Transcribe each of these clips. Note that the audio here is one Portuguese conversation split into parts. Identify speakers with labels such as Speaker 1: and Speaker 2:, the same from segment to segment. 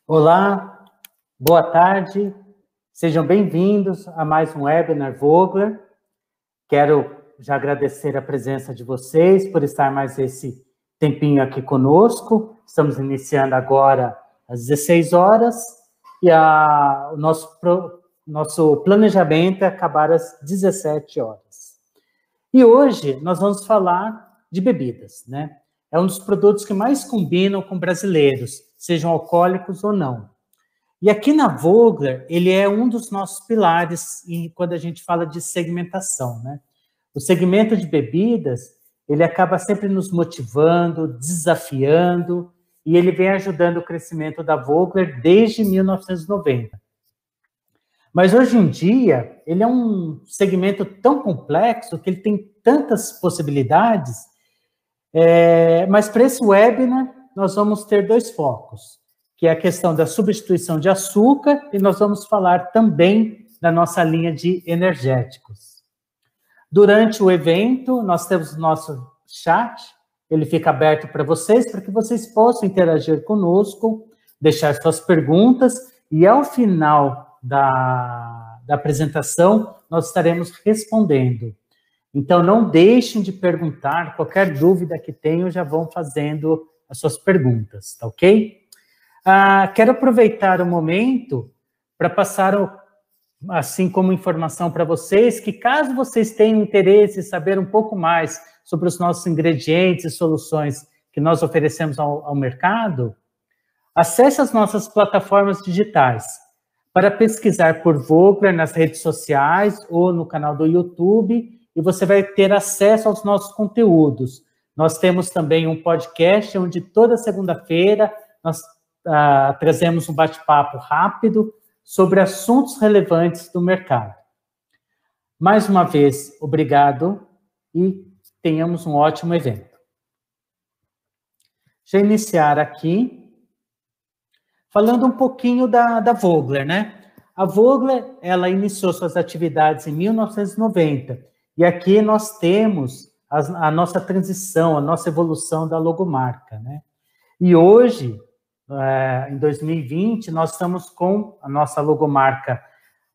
Speaker 1: Olá, boa tarde, sejam bem-vindos a mais um webinar Vogler. Quero já agradecer a presença de vocês por estar mais esse tempinho aqui conosco. Estamos iniciando agora às 16 horas e o nosso planejamento é acabar às 17 horas. E hoje nós vamos falar de bebidas, né? É um dos produtos que mais combinam com brasileiros, sejam alcoólicos ou não. E aqui na Vogler, ele é um dos nossos pilares quando a gente fala de segmentação, né? O segmento de bebidas, ele acaba sempre nos motivando, desafiando, e ele vem ajudando o crescimento da Vogler desde 1990. Mas hoje em dia, ele é um segmento tão complexo que ele tem tantas possibilidades. Mas para esse webinar, nós vamos ter dois focos, que é a questão da substituição de açúcar, e nós vamos falar também da nossa linha de energéticos. Durante o evento, nós temos o nosso chat, ele fica aberto para que vocês possam interagir conosco, deixar suas perguntas, e ao final da apresentação, nós estaremos respondendo. Então, não deixem de perguntar, qualquer dúvida que tenham, já vão fazendo as suas perguntas, tá ok? Quero aproveitar o momento para passar, assim como informação para vocês, que caso vocês tenham interesse em saber um pouco mais sobre os nossos ingredientes e soluções que nós oferecemos ao mercado, acesse as nossas plataformas digitais para pesquisar por Vogler nas redes sociais ou no canal do YouTube, e você vai ter acesso aos nossos conteúdos. Nós temos também um podcast, onde toda segunda-feira nós trazemos um bate-papo rápido sobre assuntos relevantes do mercado. Mais uma vez, obrigado e tenhamos um ótimo evento. Já iniciar aqui, falando um pouquinho da Vogler, né? A Vogler, ela iniciou suas atividades em 1990, e aqui nós temos a nossa transição, a nossa evolução da logomarca, né? E hoje, em 2020, nós estamos com a nossa logomarca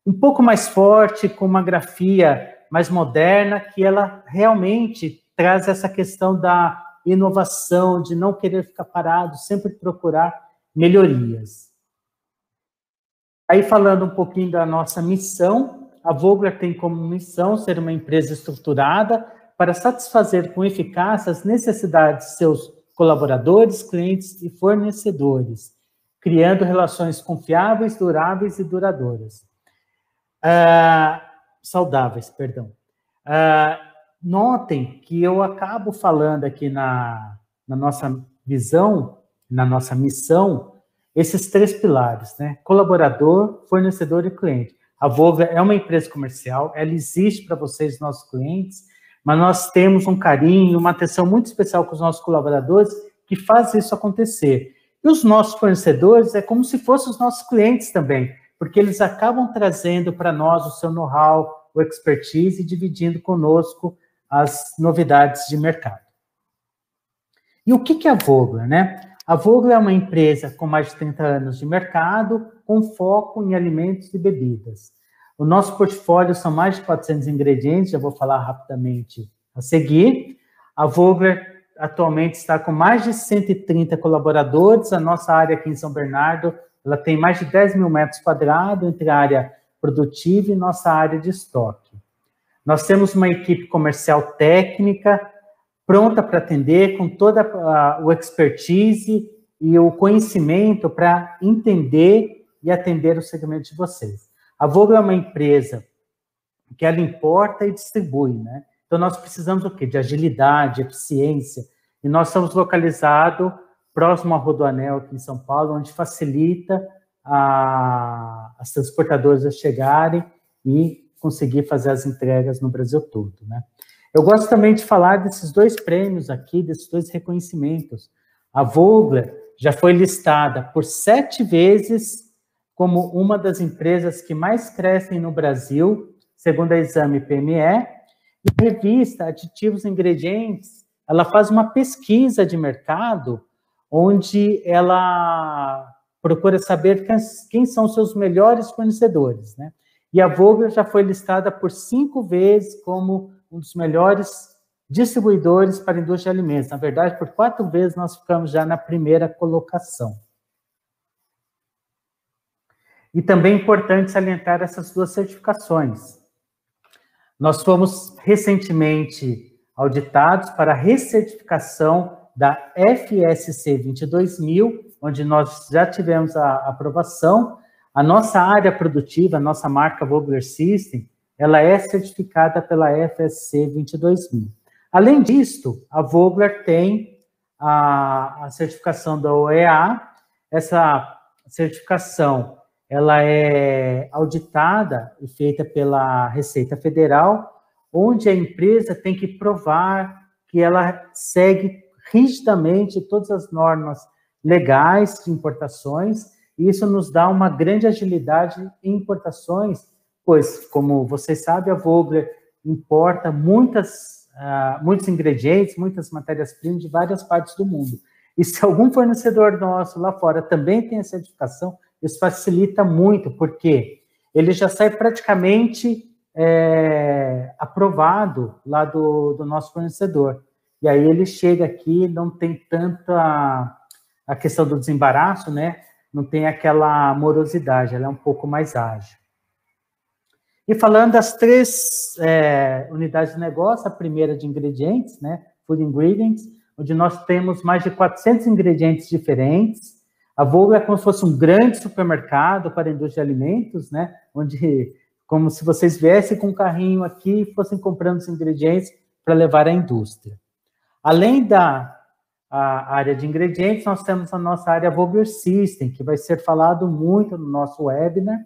Speaker 1: um pouco mais forte, com uma grafia mais moderna, que ela realmente traz essa questão da inovação, de não querer ficar parado, sempre procurar melhorias. Aí, falando um pouquinho da nossa missão, a Vogler tem como missão ser uma empresa estruturada para satisfazer com eficácia as necessidades de seus colaboradores, clientes e fornecedores, criando relações confiáveis, duráveis e duradouras. Saudáveis, perdão. Notem que eu acabo falando aqui na nossa visão, na nossa missão, esses três pilares, né? Colaborador, fornecedor e cliente. A Vogler é uma empresa comercial, ela existe para vocês, nossos clientes, mas nós temos um carinho, uma atenção muito especial com os nossos colaboradores que faz isso acontecer. E os nossos fornecedores é como se fossem os nossos clientes também, porque eles acabam trazendo para nós o seu know-how, o expertise e dividindo conosco as novidades de mercado. E o que é a Vogler, né? A Vogler é uma empresa com mais de 30 anos de mercado, com foco em alimentos e bebidas. O nosso portfólio são mais de 400 ingredientes, já vou falar rapidamente a seguir. A Vogler atualmente está com mais de 130 colaboradores. A nossa área aqui em São Bernardo, ela tem mais de 10 mil metros quadrados entre a área produtiva e nossa área de estoque. Nós temos uma equipe comercial técnica, pronta para atender, com toda o expertise e o conhecimento para entender e atender o segmento de vocês. A Vogler é uma empresa que ela importa e distribui, né? Então, nós precisamos do quê? De agilidade, eficiência, e nós estamos localizados próximo à Rodoanel, aqui em São Paulo, onde facilita as transportadoras a chegarem e conseguir fazer as entregas no Brasil todo, né? Eu gosto também de falar desses dois prêmios aqui, desses dois reconhecimentos. A Vogler já foi listada por 7 vezes como uma das empresas que mais crescem no Brasil, segundo a Exame PME, e a revista Aditivos e Ingredientes ela faz uma pesquisa de mercado onde ela procura saber quem são os seus melhores fornecedores, né? E a Vogler já foi listada por 5 vezes como um dos melhores distribuidores para a indústria de alimentos. Na verdade, por 4 vezes nós ficamos já na primeira colocação. E também é importante salientar essas 2 certificações. Nós fomos recentemente auditados para a recertificação da FSC 22000, onde nós já tivemos a aprovação. A nossa área produtiva, a nossa marca Vogler System, ela é certificada pela FSC 22000. Além disso, a Vogler tem a certificação da OEA. Essa certificação ela é auditada e feita pela Receita Federal, onde a empresa tem que provar que ela segue rigidamente todas as normas legais de importações, e isso nos dá uma grande agilidade em importações, pois, como vocês sabem, a Vogler importa muitos ingredientes, muitas matérias-primas de várias partes do mundo. E se algum fornecedor nosso lá fora também tem a certificação, isso facilita muito, porque ele já sai praticamente aprovado lá do nosso fornecedor. E aí ele chega aqui, não tem tanta a questão do desembaraço, né? Não tem aquela morosidade, ela é um pouco mais ágil. E falando das 3 unidades de negócio, a primeira de ingredientes, né? Food Ingredients, onde nós temos mais de 400 ingredientes diferentes. A Vogler é como se fosse um grande supermercado para a indústria de alimentos, né? Onde, como se vocês viessem com um carrinho aqui e fossem comprando os ingredientes para levar à indústria. Além da área de ingredientes, nós temos a nossa área Vogler System, que vai ser falado muito no nosso webinar,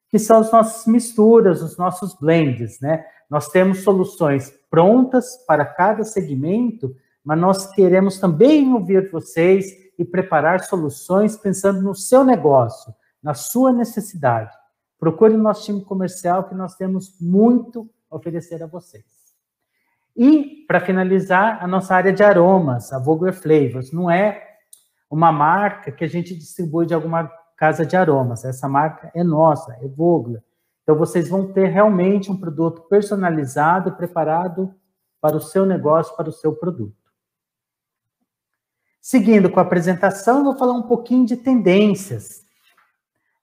Speaker 1: que são as nossas misturas, os nossos blends, né? Nós temos soluções prontas para cada segmento, mas nós queremos também ouvir vocês e preparar soluções pensando no seu negócio, na sua necessidade. Procure o nosso time comercial, que nós temos muito a oferecer a vocês. E, para finalizar, a nossa área de aromas, a Vogler Flavors, não é uma marca que a gente distribui de alguma casa de aromas. Essa marca é nossa, é Vogler. Então, vocês vão ter realmente um produto personalizado, preparado para o seu negócio, para o seu produto. Seguindo com a apresentação, eu vou falar um pouquinho de tendências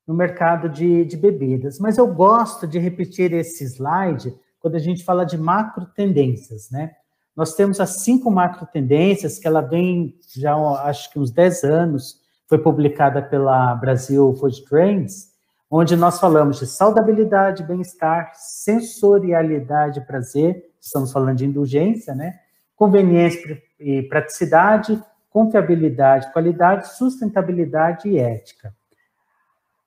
Speaker 1: no mercado de bebidas. Mas eu gosto de repetir esse slide quando a gente fala de macro tendências, né? Nós temos as 5 macro tendências, que ela vem já, acho que uns 10 anos, foi publicada pela Brasil Food Trends, onde nós falamos de saudabilidade, bem-estar, sensorialidade e prazer, estamos falando de indulgência, né? Conveniência e praticidade, confiabilidade, qualidade, sustentabilidade e ética.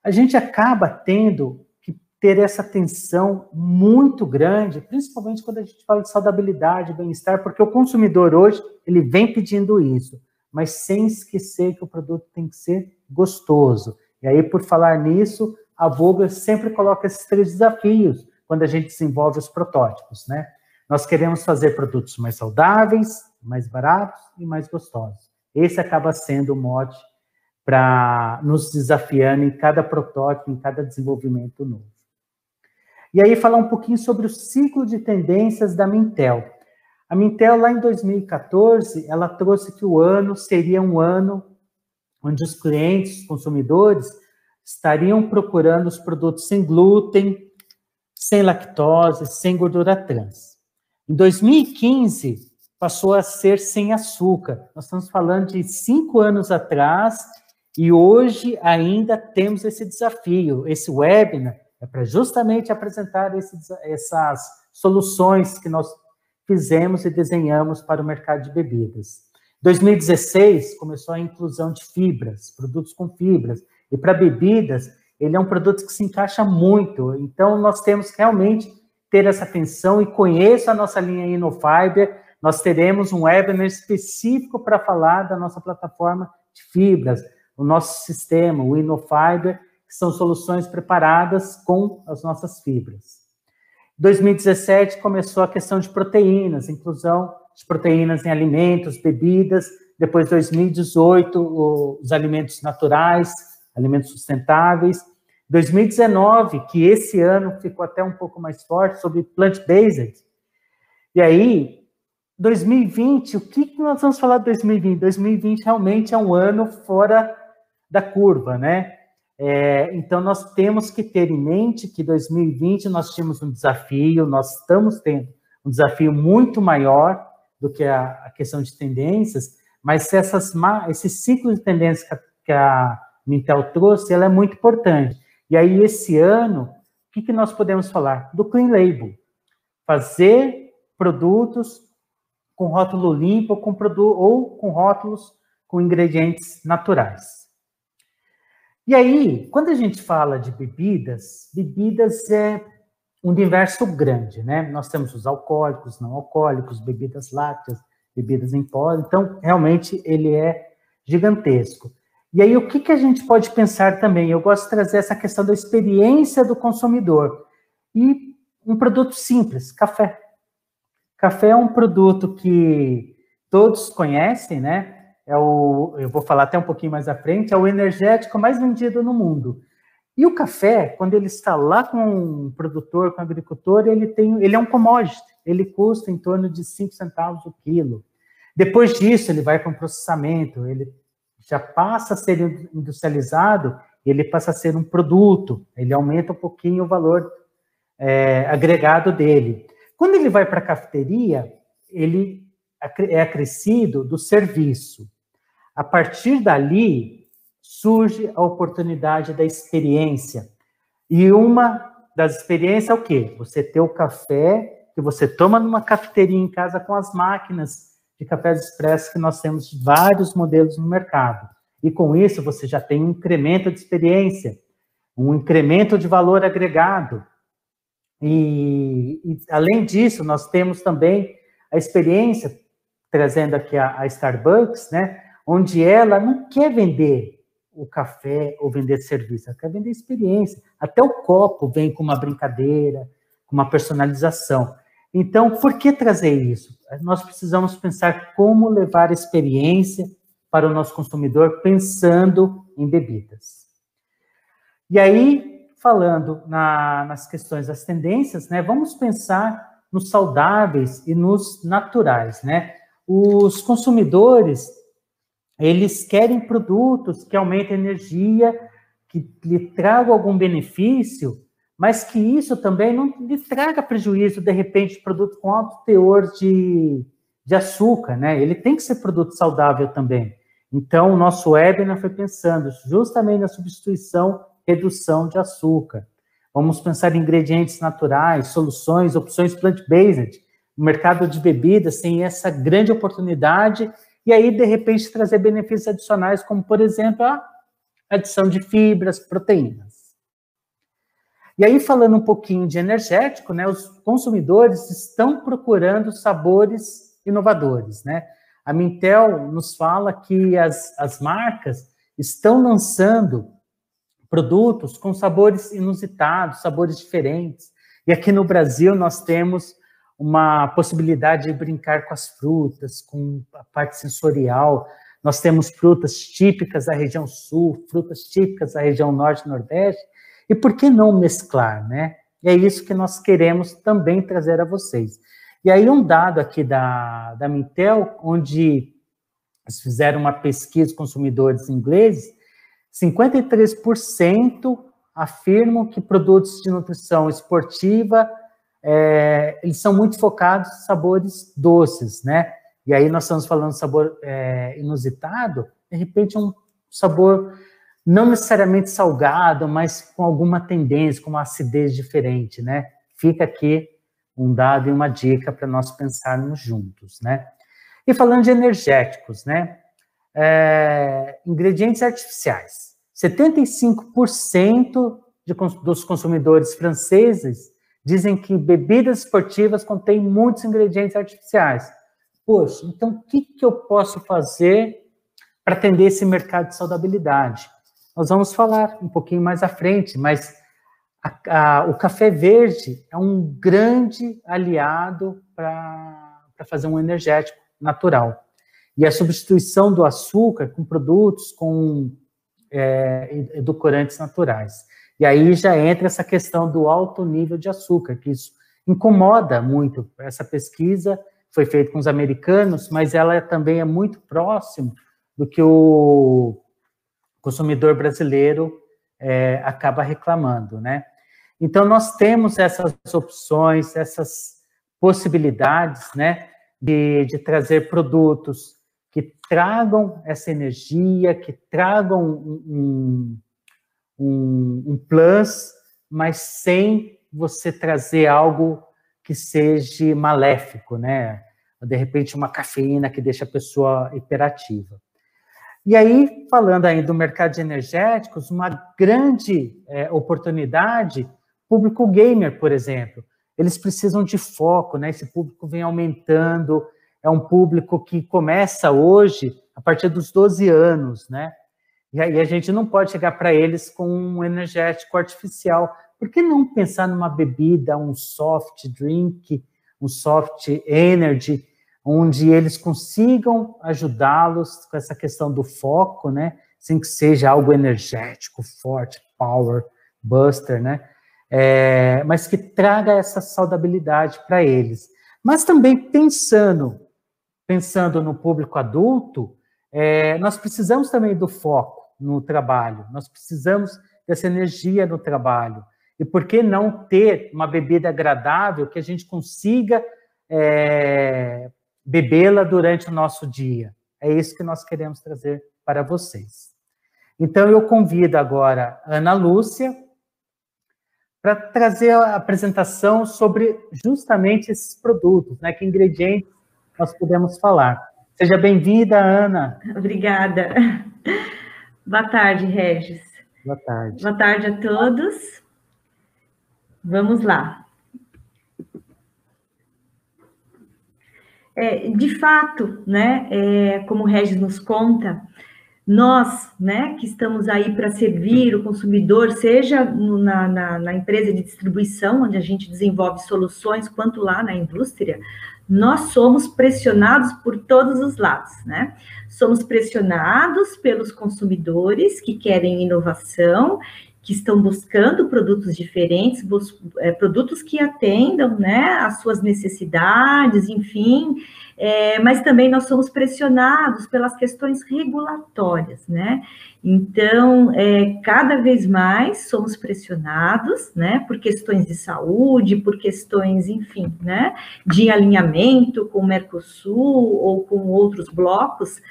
Speaker 1: A gente acaba tendo que ter essa atenção muito grande, principalmente quando a gente fala de saudabilidade, bem-estar, porque o consumidor hoje, ele vem pedindo isso, mas sem esquecer que o produto tem que ser gostoso. E aí, por falar nisso, a Vogler sempre coloca esses 3 desafios quando a gente desenvolve os protótipos, né? Nós queremos fazer produtos mais saudáveis, mais baratos e mais gostosos. Esse acaba sendo o mote para nos desafiando em cada protótipo, em cada desenvolvimento novo. E aí, falar um pouquinho sobre o ciclo de tendências da Mintel. A Mintel, lá em 2014, ela trouxe que o ano seria um ano onde os clientes, os consumidores, estariam procurando os produtos sem glúten, sem lactose, sem gordura trans. Em 2015, passou a ser sem açúcar. Nós estamos falando de 5 anos atrás e hoje ainda temos esse desafio. Esse webinar é para justamente apresentar essas soluções que nós fizemos e desenhamos para o mercado de bebidas. Em 2016, começou a inclusão de fibras, produtos com fibras. E para bebidas, ele é um produto que se encaixa muito. Então, nós temos que realmente ter essa atenção e conheça a nossa linha InnoFiber. Nós teremos um webinar específico para falar da nossa plataforma de fibras, o nosso sistema, o InnoFiber, que são soluções preparadas com as nossas fibras. Em 2017, começou a questão de proteínas, inclusão de proteínas em alimentos, bebidas, depois 2018, os alimentos naturais, alimentos sustentáveis, 2019, que esse ano ficou até um pouco mais forte, sobre plant-based. E aí, 2020, o que nós vamos falar de 2020? 2020 realmente é um ano fora da curva, né? Então, nós temos que ter em mente que 2020 nós tínhamos um desafio, nós estamos tendo um desafio muito maior do que a questão de tendências, mas esse ciclo de tendências que a Mintel trouxe, ela é muito importante. E aí, esse ano, o que nós podemos falar? Do Clean Label. Fazer produtos com rótulo limpo ou com rótulos com ingredientes naturais. E aí, quando a gente fala de bebidas é um universo grande, né? Nós temos os alcoólicos, não alcoólicos, bebidas lácteas, bebidas em pó, então, realmente, ele é gigantesco. E aí, o que a gente pode pensar também? Eu gosto de trazer essa questão da experiência do consumidor. E um produto simples, café. Café é um produto que todos conhecem, né? Eu vou falar até um pouquinho mais à frente, é o energético mais vendido no mundo. E o café, quando ele está lá com um produtor, com um agricultor, ele é um commodity, ele custa em torno de 5 centavos o quilo. Depois disso, ele vai para um processamento, ele já passa a ser industrializado, ele passa a ser um produto, ele aumenta um pouquinho o valor agregado dele. Quando ele vai para a cafeteria, ele é acrescido do serviço. A partir dali, surge a oportunidade da experiência. E uma das experiências é o quê? Você ter o café que você toma numa cafeteria em casa com as máquinas de cafés expressos que nós temos vários modelos no mercado. E com isso, você já tem um incremento de experiência, um incremento de valor agregado. E além disso, nós temos também a experiência, trazendo aqui a Starbucks, né, onde ela não quer vender o café ou vender serviço, ela quer vender experiência. Até o copo vem com uma brincadeira, com uma personalização. Então, por que trazer isso? Nós precisamos pensar como levar a experiência para o nosso consumidor, pensando em bebidas. E aí, falando nas questões das tendências, né, vamos pensar nos saudáveis e nos naturais, né? Os consumidores, eles querem produtos que aumentem a energia, que lhe tragam algum benefício, mas que isso também não lhe traga prejuízo, de repente, produto com alto teor de açúcar, né? Ele tem que ser produto saudável também. Então, o nosso webinar foi pensando justamente na substituição, redução de açúcar. Vamos pensar em ingredientes naturais, soluções, opções plant-based. O mercado de bebidas tem essa grande oportunidade e aí, de repente, trazer benefícios adicionais, como, por exemplo, a adição de fibras, proteínas. E aí, falando um pouquinho de energético, né, os consumidores estão procurando sabores inovadores, né? A Mintel nos fala que as marcas estão lançando produtos com sabores inusitados, sabores diferentes. E aqui no Brasil nós temos uma possibilidade de brincar com as frutas, com a parte sensorial. Nós temos frutas típicas da região sul, frutas típicas da região norte e nordeste. E por que não mesclar, né? E é isso que nós queremos também trazer a vocês. E aí um dado aqui da Mintel, onde eles fizeram uma pesquisa com consumidores ingleses, 53% afirmam que produtos de nutrição esportiva, eles são muito focados em sabores doces, né? E aí nós estamos falando de sabor inusitado, de repente um sabor não necessariamente salgado, mas com alguma tendência, com uma acidez diferente, né? Fica aqui um dado e uma dica para nós pensarmos juntos, né? E falando de energéticos, né? Ingredientes artificiais. 75% dos consumidores franceses dizem que bebidas esportivas contêm muitos ingredientes artificiais. Poxa, então o que eu posso fazer para atender esse mercado de saudabilidade? Nós vamos falar um pouquinho mais à frente, mas o café verde é um grande aliado para para fazer um energético natural. E a substituição do açúcar com produtos com edulcorantes naturais. E aí já entra essa questão do alto nível de açúcar, que isso incomoda muito. Essa pesquisa foi feita com os americanos, mas ela também é muito próximo do que o consumidor brasileiro acaba reclamando, né? Então, nós temos essas opções, essas possibilidades, né, de trazer produtos que tragam essa energia, que tragam um plus, mas sem você trazer algo que seja maléfico, né? De repente, uma cafeína que deixa a pessoa hiperativa. E aí, falando ainda do mercado de energéticos, uma grande oportunidade, público gamer, por exemplo. Eles precisam de foco, né? Esse público vem aumentando, é um público que começa hoje a partir dos 12 anos, né? E aí a gente não pode chegar para eles com um energético artificial. Por que não pensar numa bebida, um soft drink, um soft energy, onde eles consigam ajudá-los com essa questão do foco, né? Sem que seja algo energético, forte, power, buster, né? Mas que traga essa saudabilidade para eles. Mas também pensando no público adulto, nós precisamos também do foco no trabalho, nós precisamos dessa energia no trabalho. E por que não ter uma bebida agradável que a gente consiga bebê-la durante o nosso dia? É isso que nós queremos trazer para vocês. Então, eu convido agora a Ana Lúcia para trazer a apresentação sobre justamente esses produtos, né? Que ingredientes nós podemos falar. Seja bem-vinda, Ana.
Speaker 2: Obrigada. Boa tarde, Regis.
Speaker 1: Boa tarde.
Speaker 2: Boa tarde a todos. Vamos lá. De fato, né, como o Regis nos conta, nós, né, que estamos aí para servir o consumidor, seja na empresa de distribuição, onde a gente desenvolve soluções, quanto lá na indústria, nós somos pressionados por todos os lados, né? Somos pressionados pelos consumidores que querem inovação, que estão buscando produtos diferentes, produtos que atendam, né, às suas necessidades, enfim, mas também nós somos pressionados pelas questões regulatórias, né? Então, cada vez mais somos pressionados, né, por questões de saúde, por questões, enfim, né, de alinhamento com o Mercosul ou com outros blocos,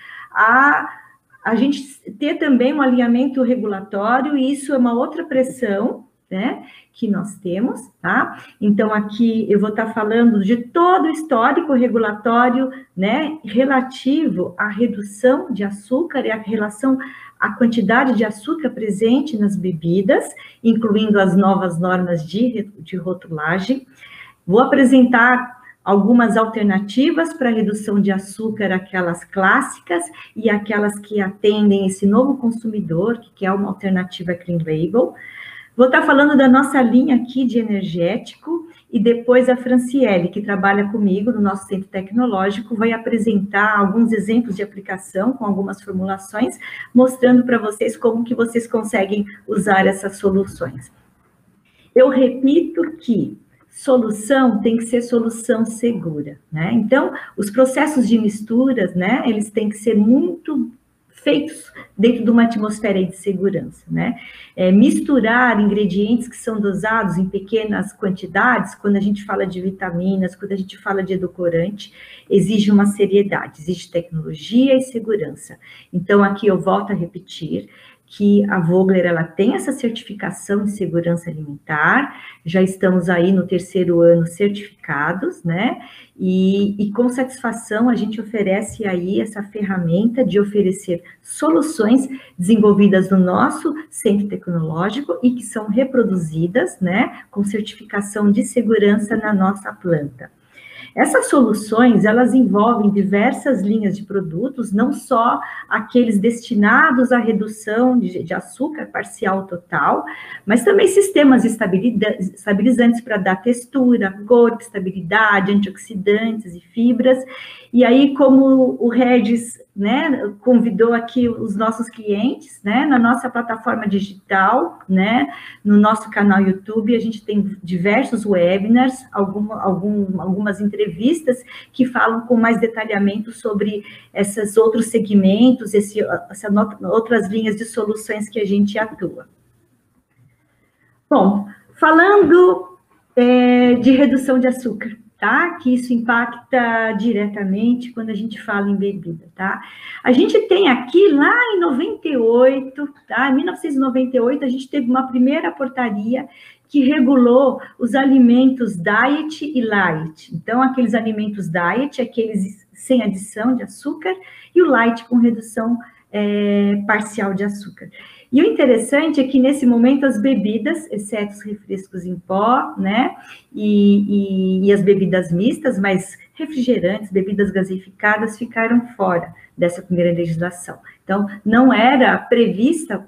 Speaker 2: a gente ter também um alinhamento regulatório, e isso é uma outra pressão, né, que nós temos, tá? Então, aqui eu vou estar falando de todo o histórico regulatório, né, relativo à redução de açúcar e a relação à quantidade de açúcar presente nas bebidas, incluindo as novas normas de rotulagem. Vou apresentar algumas alternativas para redução de açúcar, aquelas clássicas e aquelas que atendem esse novo consumidor, que quer uma alternativa clean label. Vou estar falando da nossa linha aqui de energético, e depois a Franciele, que trabalha comigo no nosso centro tecnológico, vai apresentar alguns exemplos de aplicação com algumas formulações, mostrando para vocês como que vocês conseguem usar essas soluções. Eu repito que solução tem que ser solução segura, né? Então, os processos de misturas, né, eles têm que ser muito feitos dentro de uma atmosfera de segurança, né? Misturar ingredientes que são dosados em pequenas quantidades, quando a gente fala de vitaminas, quando a gente fala de edulcorante, exige uma seriedade, exige tecnologia e segurança. Então, aqui eu volto a repetir que a Vogler, ela tem essa certificação de segurança alimentar, já estamos aí no 3º ano certificados, né, e com satisfação a gente oferece aí essa ferramenta de oferecer soluções desenvolvidas no nosso centro tecnológico e que são reproduzidas, né, com certificação de segurança na nossa planta. Essas soluções, elas envolvem diversas linhas de produtos, não só aqueles destinados à redução de açúcar parcial ou total, mas também sistemas estabilizantes para dar textura, cor, estabilidade, antioxidantes e fibras. E aí, como o Regis, né, convidou aqui os nossos clientes, né, na nossa plataforma digital, né, no nosso canal YouTube, a gente tem diversos webinars, algumas entrevistas que falam com mais detalhamento sobre esses outros segmentos, essas outras linhas de soluções que a gente atua. Bom, falando de redução de açúcar, tá? Que isso impacta diretamente quando a gente fala em bebida, tá? A gente tem aqui, lá em 98, tá? Em 1998, a gente teve uma primeira portaria que regulou os alimentos diet e light. Então, aqueles alimentos diet, aqueles sem adição de açúcar, e o light com redução parcial de açúcar. E o interessante é que, nesse momento, as bebidas, exceto os refrescos em pó, né, e as bebidas mistas, mas refrigerantes, bebidas gaseificadas, ficaram fora dessa primeira legislação. Então, não era prevista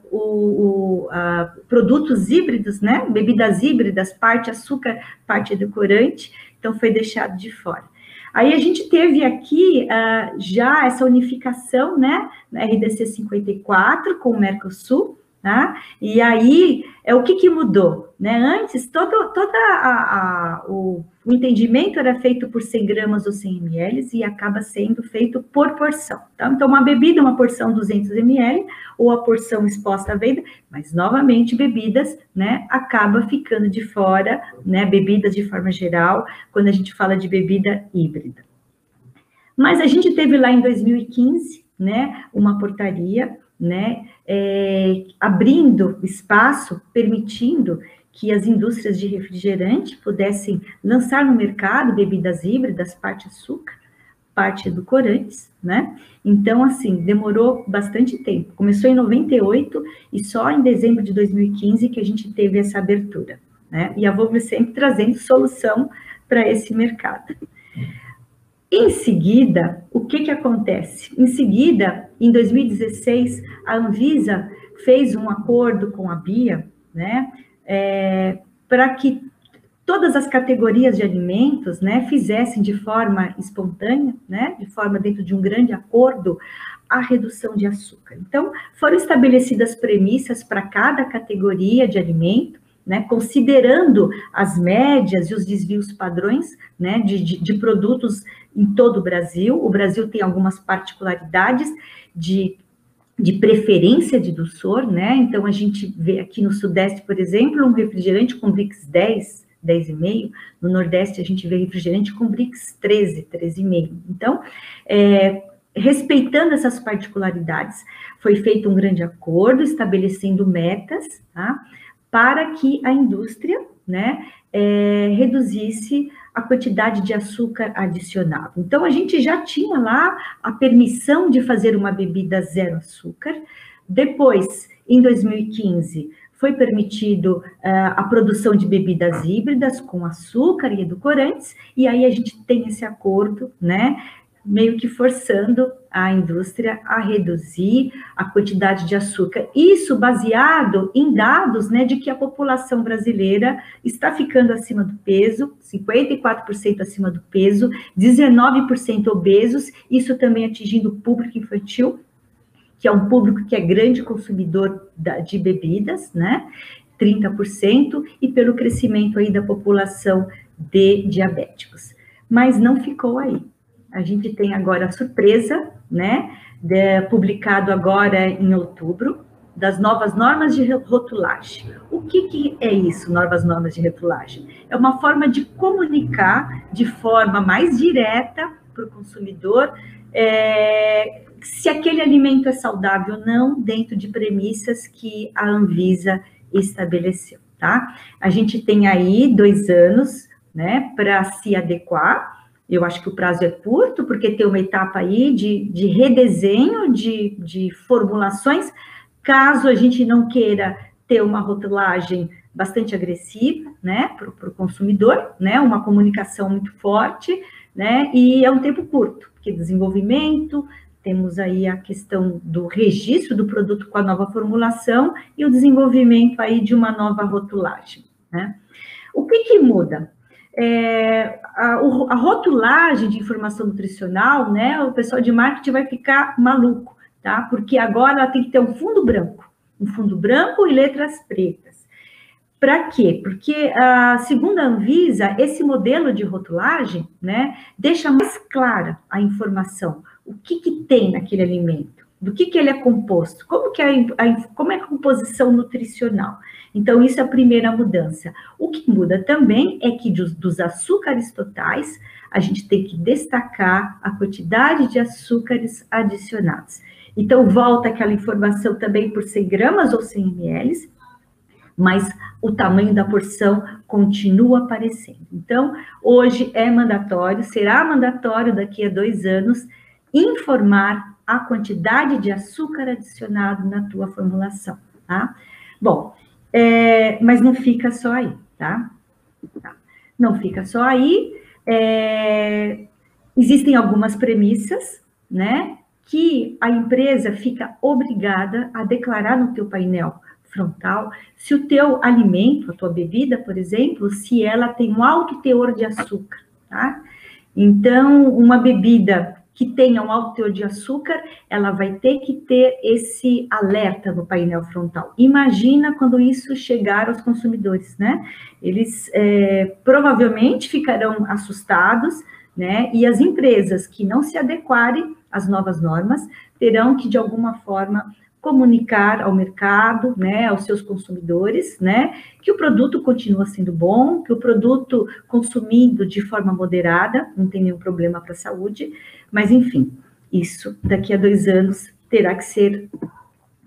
Speaker 2: produtos híbridos, né, bebidas híbridas, parte açúcar, parte edulcorante, então foi deixado de fora. Aí a gente teve aqui já essa unificação, né, na RDC 54 com o Mercosul, tá? E aí, o que mudou? Né? Antes, o entendimento era feito por 100 gramas ou 100 ml e acaba sendo feito por porção. Tá? Então, uma bebida, uma porção 200 ml, ou a porção exposta à venda, mas, novamente, bebidas, né, acaba ficando de fora, né, bebidas de forma geral, quando a gente fala de bebida híbrida. Mas a gente teve lá em 2015, né, uma portaria, né, abrindo espaço, permitindo que as indústrias de refrigerante pudessem lançar no mercado bebidas híbridas, parte açúcar, parte edulcorantes, né? Então, assim, demorou bastante tempo. Começou em 98 e só em dezembro de 2015 que a gente teve essa abertura, né? E a Vogler sempre trazendo solução para esse mercado. Em seguida, o que acontece? Em seguida, em 2016, a Anvisa fez um acordo com a BIA, né, para que todas as categorias de alimentos, né, fizessem de forma espontânea, né, de forma dentro de um grande acordo, a redução de açúcar. Então, foram estabelecidas premissas para cada categoria de alimento, né, considerando as médias e os desvios padrões, né, de produtos em todo o Brasil. O Brasil tem algumas particularidades de preferência de dulçor, né? Então, a gente vê aqui no Sudeste, por exemplo, um refrigerante com Brix 10, 10,5. No Nordeste, a gente vê refrigerante com Brix 13, 13,5. Então, respeitando essas particularidades, foi feito um grande acordo, estabelecendo metas, tá? Para que a indústria, né, reduzisse a quantidade de açúcar adicionado. Então, a gente já tinha lá a permissão de fazer uma bebida zero açúcar. Depois, em 2015, foi permitido a produção de bebidas híbridas com açúcar e edulcorantes, e aí a gente tem esse acordo, né, meio que forçando a indústria a reduzir a quantidade de açúcar. Isso baseado em dados, né, de que a população brasileira está ficando acima do peso, 54% acima do peso, 19% obesos, isso também atingindo o público infantil, que é um público que é grande consumidor de bebidas, né, 30%, e pelo crescimento aí da população de diabéticos. Mas não ficou aí. A gente tem agora a surpresa, né, publicado agora em outubro, das novas normas de rotulagem. O que é isso, novas normas de rotulagem? É uma forma de comunicar de forma mais direta para o consumidor se aquele alimento é saudável ou não, dentro de premissas que a Anvisa estabeleceu, tá? A gente tem aí 2 anos, né, para se adequar. Eu acho que o prazo é curto, porque tem uma etapa aí de redesenho de formulações, caso a gente não queira ter uma rotulagem bastante agressiva, né, para o consumidor, né, uma comunicação muito forte, né? E é um tempo curto, porque desenvolvimento, temos aí a questão do registro do produto com a nova formulação e o desenvolvimento aí de uma nova rotulagem, né? O que muda? A rotulagem de informação nutricional, né? O pessoal de marketing vai ficar maluco, tá? Porque agora ela tem que ter um fundo branco e letras pretas. Para quê? Porque, segundo a Anvisa, esse modelo de rotulagem, né, deixa mais clara a informação, o que tem naquele alimento, do que ele é composto, como é a composição nutricional. Então, isso é a primeira mudança. O que muda também é que dos açúcares totais, a gente tem que destacar a quantidade de açúcares adicionados. Então, volta aquela informação também por 100 gramas ou 100 ml, mas o tamanho da porção continua aparecendo. Então, hoje é mandatório, será mandatório daqui a 2 anos, informar a quantidade de açúcar adicionado na tua formulação, tá? Bom, mas não fica só aí, tá? Não fica só aí, existem algumas premissas, né, que a empresa fica obrigada a declarar no teu painel frontal, se o teu alimento, a tua bebida, por exemplo, se ela tem um alto teor de açúcar, tá? Então, uma bebida que tenha um alto teor de açúcar, ela vai ter que ter esse alerta no painel frontal. Imagina quando isso chegar aos consumidores, né? Eles provavelmente ficarão assustados, né? E as empresas que não se adequarem às novas normas terão que, de alguma forma, comunicar ao mercado, né, aos seus consumidores, né, que o produto continua sendo bom, que o produto consumido de forma moderada, não tem nenhum problema para a saúde, mas, enfim, isso daqui a 2 anos terá que ser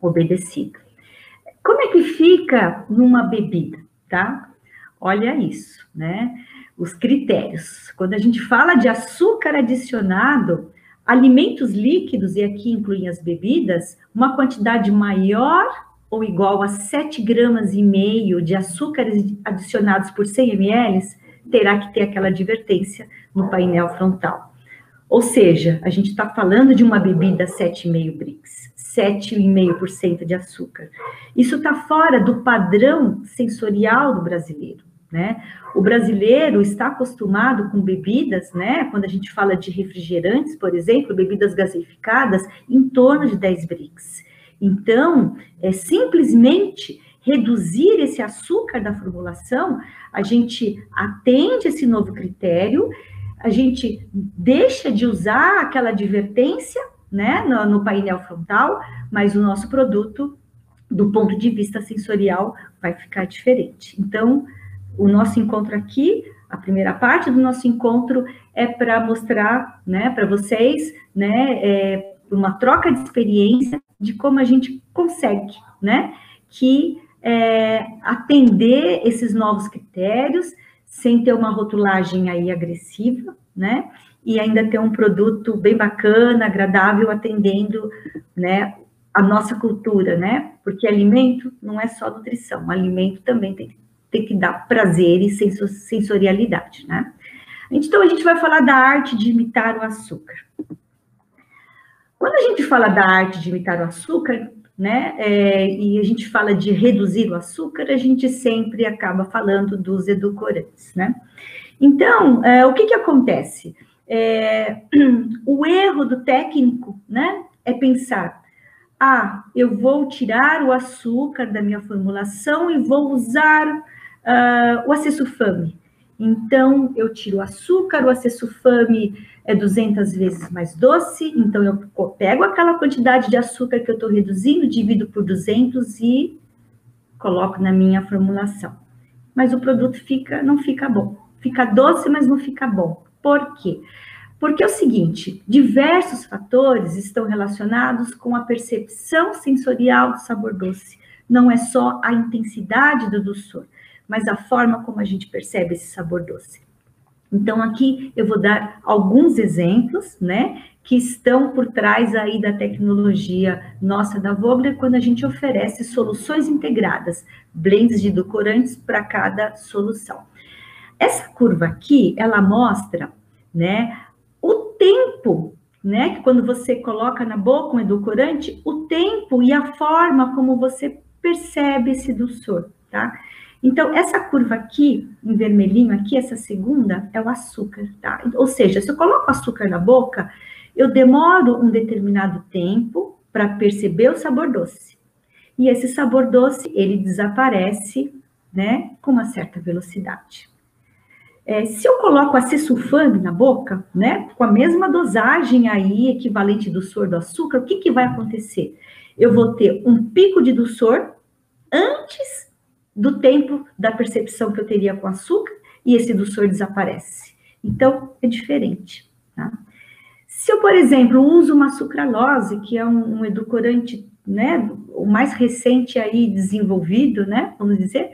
Speaker 2: obedecido. Como é que fica numa bebida, tá? Olha isso, né? Os critérios. Quando a gente fala de açúcar adicionado, alimentos líquidos, e aqui incluem as bebidas, uma quantidade maior ou igual a 7,5 gramas de açúcares adicionados por 100 ml, terá que ter aquela advertência no painel frontal. Ou seja, a gente está falando de uma bebida 7,5 Brix, 7,5% de açúcar. Isso está fora do padrão sensorial do brasileiro, né? O brasileiro está acostumado com bebidas, né? Quando a gente fala de refrigerantes, por exemplo, bebidas gaseificadas, em torno de 10 Brix. Então, simplesmente reduzir esse açúcar da formulação, a gente atende esse novo critério, a gente deixa de usar aquela advertência, né, no painel frontal, mas o nosso produto, do ponto de vista sensorial, vai ficar diferente. Então, o nosso encontro aqui, a primeira parte do nosso encontro é para mostrar, né, para vocês, né, uma troca de experiência de como a gente consegue, né, atender esses novos critérios sem ter uma rotulagem aí agressiva, né, e ainda ter um produto bem bacana, agradável, atendendo, né, a nossa cultura, né, porque alimento não é só nutrição, alimento também tem que dar prazer e sensorialidade, né? Então, a gente vai falar da arte de imitar o açúcar. Quando a gente fala da arte de imitar o açúcar, né, e a gente fala de reduzir o açúcar, a gente sempre acaba falando dos edulcorantes, né? Então, o que acontece? O erro do técnico, né, é pensar, eu vou tirar o açúcar da minha formulação e vou usar o acesulfame. Então, eu tiro o açúcar, o acesulfame é 200 vezes mais doce, então eu pego aquela quantidade de açúcar que eu estou reduzindo, divido por 200 e coloco na minha formulação. Mas o produto não fica bom. Fica doce, mas não fica bom. Por quê? Porque é o seguinte, diversos fatores estão relacionados com a percepção sensorial do sabor doce. Não é só a intensidade do doçor, mas a forma como a gente percebe esse sabor doce. Então, aqui eu vou dar alguns exemplos, né, que estão por trás aí da tecnologia nossa da Vogler, quando a gente oferece soluções integradas, blends de edulcorantes para cada solução. Essa curva aqui, ela mostra né? O tempo, né? Que quando você coloca na boca um edulcorante, o tempo e a forma como você percebe esse dulçor, tá? Então, essa curva aqui, em vermelhinho aqui, essa segunda, é o açúcar, tá? Ou seja, se eu coloco açúcar na boca, eu demoro um determinado tempo para perceber o sabor doce. E esse sabor doce, ele desaparece, né, com uma certa velocidade. Se eu coloco acesulfame na boca, né, com a mesma dosagem aí, equivalente do dulçor do açúcar, o que que vai acontecer? Eu vou ter um pico de dulçor antes do tempo da percepção que eu teria com açúcar, e esse dulçor desaparece. Então, é diferente, tá? Se eu, por exemplo, uso uma sucralose, que é um edulcorante, né, o mais recente aí desenvolvido, né, vamos dizer,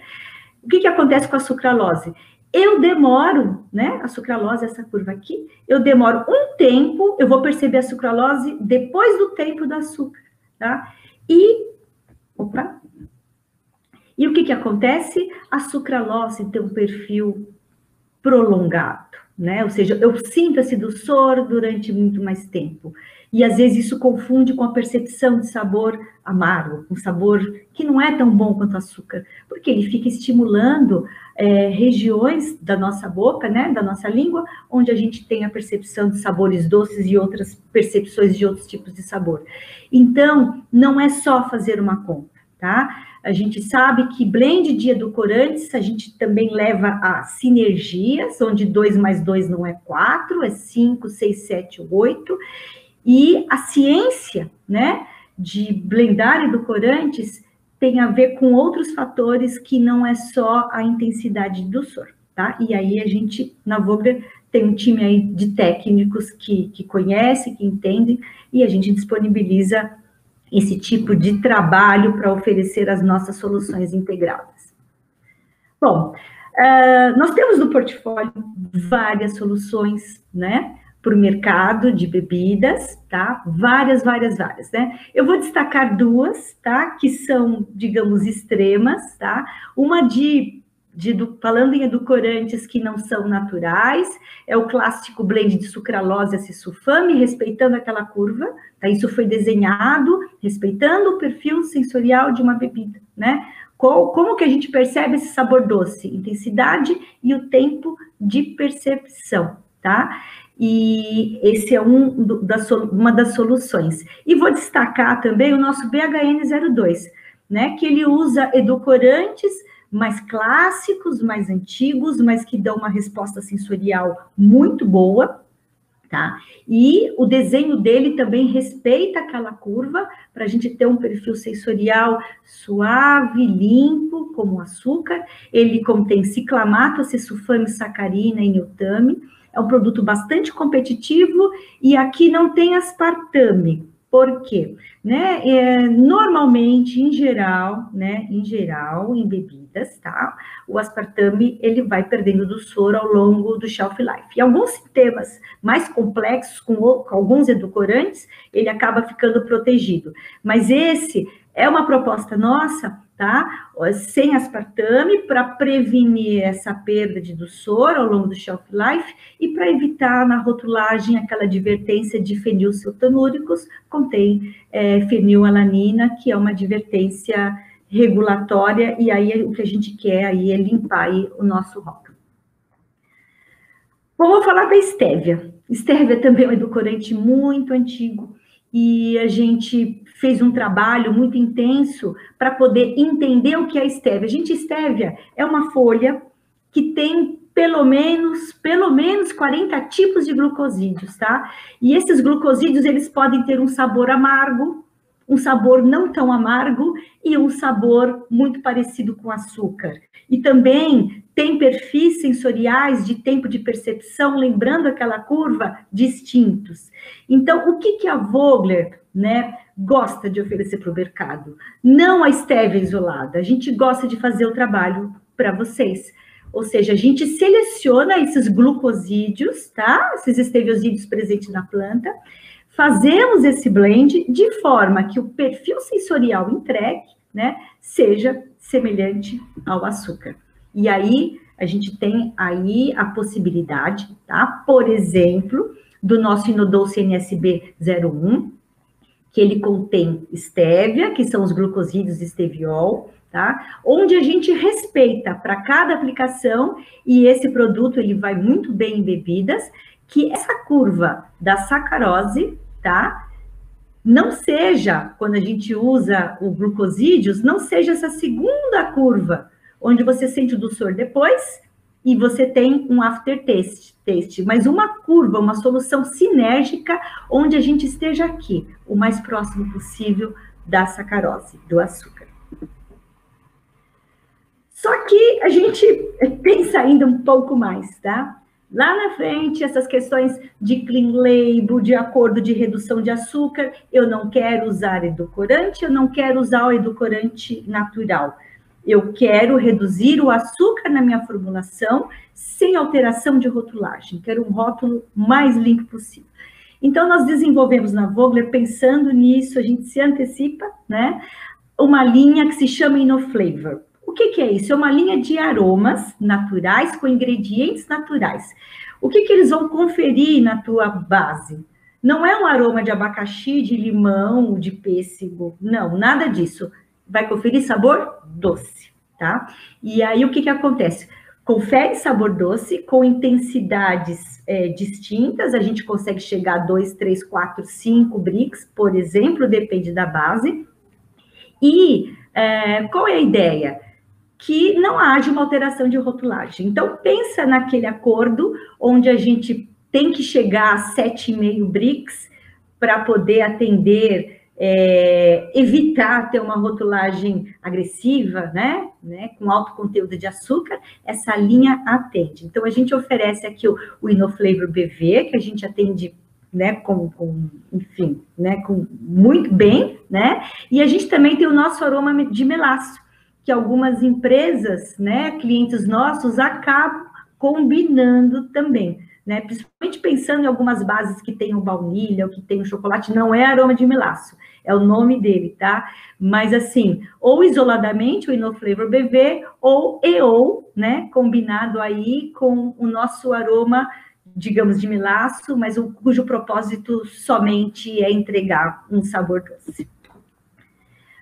Speaker 2: o que que acontece com a sucralose? Eu demoro, né, a sucralose, essa curva aqui, eu demoro um tempo, eu vou perceber a sucralose depois do tempo do açúcar, tá? E o que que acontece? A sucralose tem um perfil prolongado, né? Ou seja, eu sinto esse dulçor durante muito mais tempo. E às vezes isso confunde com a percepção de sabor amargo, um sabor que não é tão bom quanto o açúcar, porque ele fica estimulando regiões da nossa boca, né, da nossa língua, onde a gente tem a percepção de sabores doces e outras percepções de outros tipos de sabor. Então, não é só fazer uma conta, tá? A gente sabe que blend de edulcorantes, a gente também leva a sinergias, onde 2 mais 2 não é 4, é 5, 6, 7, 8, e a ciência, né, de blendar edulcorantes tem a ver com outros fatores que não é só a intensidade do dulçor, tá? E aí a gente, na Vogler, tem um time aí de técnicos que conhecem, que entendem, e a gente disponibiliza esse tipo de trabalho para oferecer as nossas soluções integradas. Bom, nós temos no portfólio várias soluções, né, para o mercado de bebidas, tá? Várias, né? Eu vou destacar duas, tá? Que são, digamos, extremas, tá? Uma falando em edulcorantes que não são naturais, é o clássico blend de sucralose e acesulfame, respeitando aquela curva, tá? Isso foi desenhado respeitando o perfil sensorial de uma bebida, né? Como que a gente percebe esse sabor doce? Intensidade e o tempo de percepção, tá? E esse é uma das soluções. E vou destacar também o nosso BHN02, né? Que ele usa edulcorantes mais clássicos, mais antigos, mas que dão uma resposta sensorial muito boa, tá? E o desenho dele também respeita aquela curva, para a gente ter um perfil sensorial suave, limpo, como o açúcar. Ele contém ciclamato, acesulfame, sacarina e neutame. É um produto bastante competitivo e aqui não tem aspartame. Por quê? Né? Normalmente, em geral, em bebidas, tá? O aspartame, ele vai perdendo dulçor ao longo do shelf life. E alguns sistemas mais complexos, com alguns edulcorantes, ele acaba ficando protegido. Mas esse é uma proposta nossa, tá? Sem aspartame, para prevenir essa perda de dulçor ao longo do shelf life e para evitar na rotulagem aquela advertência de fenilcetonúricos, contém fenilalanina, que é uma advertência regulatória, e aí o que a gente quer aí é limpar aí o nosso rótulo. Bom, vou falar da estévia. Estévia também é um edulcorante muito antigo, e a gente fez um trabalho muito intenso para poder entender o que é estévia. Estévia é uma folha que tem pelo menos 40 tipos de glucosídeos, tá? E esses glucosídeos, eles podem ter um sabor amargo, um sabor não tão amargo e um sabor muito parecido com açúcar. E também tem perfis sensoriais de tempo de percepção, lembrando aquela curva, distintos. Então, o que a Vogler, né, gosta de oferecer para o mercado? Não a estévia isolada, a gente gosta de fazer o trabalho para vocês. Ou seja, a gente seleciona esses glucosídeos, tá? Esses esteviosídeos presentes na planta, fazemos esse blend de forma que o perfil sensorial entregue, né, seja semelhante ao açúcar. E aí, a gente tem aí a possibilidade, tá? Por exemplo, do nosso Inodouce NSB 01, que ele contém estévia, que são os glucosídeos de esteviol, tá? Onde a gente respeita para cada aplicação, e esse produto ele vai muito bem em bebidas, que essa curva da sacarose, tá? Não seja, quando a gente usa o glucosídeos, não seja essa segunda curva, onde você sente o dulçor depois e você tem um aftertaste, mas uma curva, uma solução sinérgica, onde a gente esteja aqui, o mais próximo possível da sacarose, do açúcar. Só que a gente pensa ainda um pouco mais, tá? Lá na frente, essas questões de clean label, de acordo de redução de açúcar, eu não quero usar edulcorante, eu não quero usar o edulcorante natural. Eu quero reduzir o açúcar na minha formulação sem alteração de rotulagem. Quero um rótulo mais limpo possível. Então, nós desenvolvemos na Vogler, pensando nisso, a gente se antecipa, né? Uma linha que se chama InnoFlavor. O que é isso? É uma linha de aromas naturais com ingredientes naturais. O que eles vão conferir na tua base? Não é um aroma de abacaxi, de limão, de pêssego. Não, nada disso. Vai conferir sabor doce, tá? E aí, o que acontece? Confere sabor doce com intensidades distintas. A gente consegue chegar a 2, 3, 4, 5 Brix, por exemplo, depende da base. E qual é a ideia? Que não haja uma alteração de rotulagem. Então, pensa naquele acordo onde a gente tem que chegar a 7,5 Brix para poder atender, evitar ter uma rotulagem agressiva, né, com alto conteúdo de açúcar, essa linha atende. Então, a gente oferece aqui o InnoFlavor BV, que a gente atende, né, enfim, né, com muito bem, né, e a gente também tem o nosso aroma de melaço, que algumas empresas, né, clientes nossos, acabam combinando também, né, principalmente pensando em algumas bases que tem o baunilha, ou que tem o chocolate, não é aroma de melaço, é o nome dele, tá? Mas assim, ou isoladamente o InnoFlavor BV, ou, né, combinado aí com o nosso aroma, digamos, de melaço, mas cujo propósito somente é entregar um sabor doce.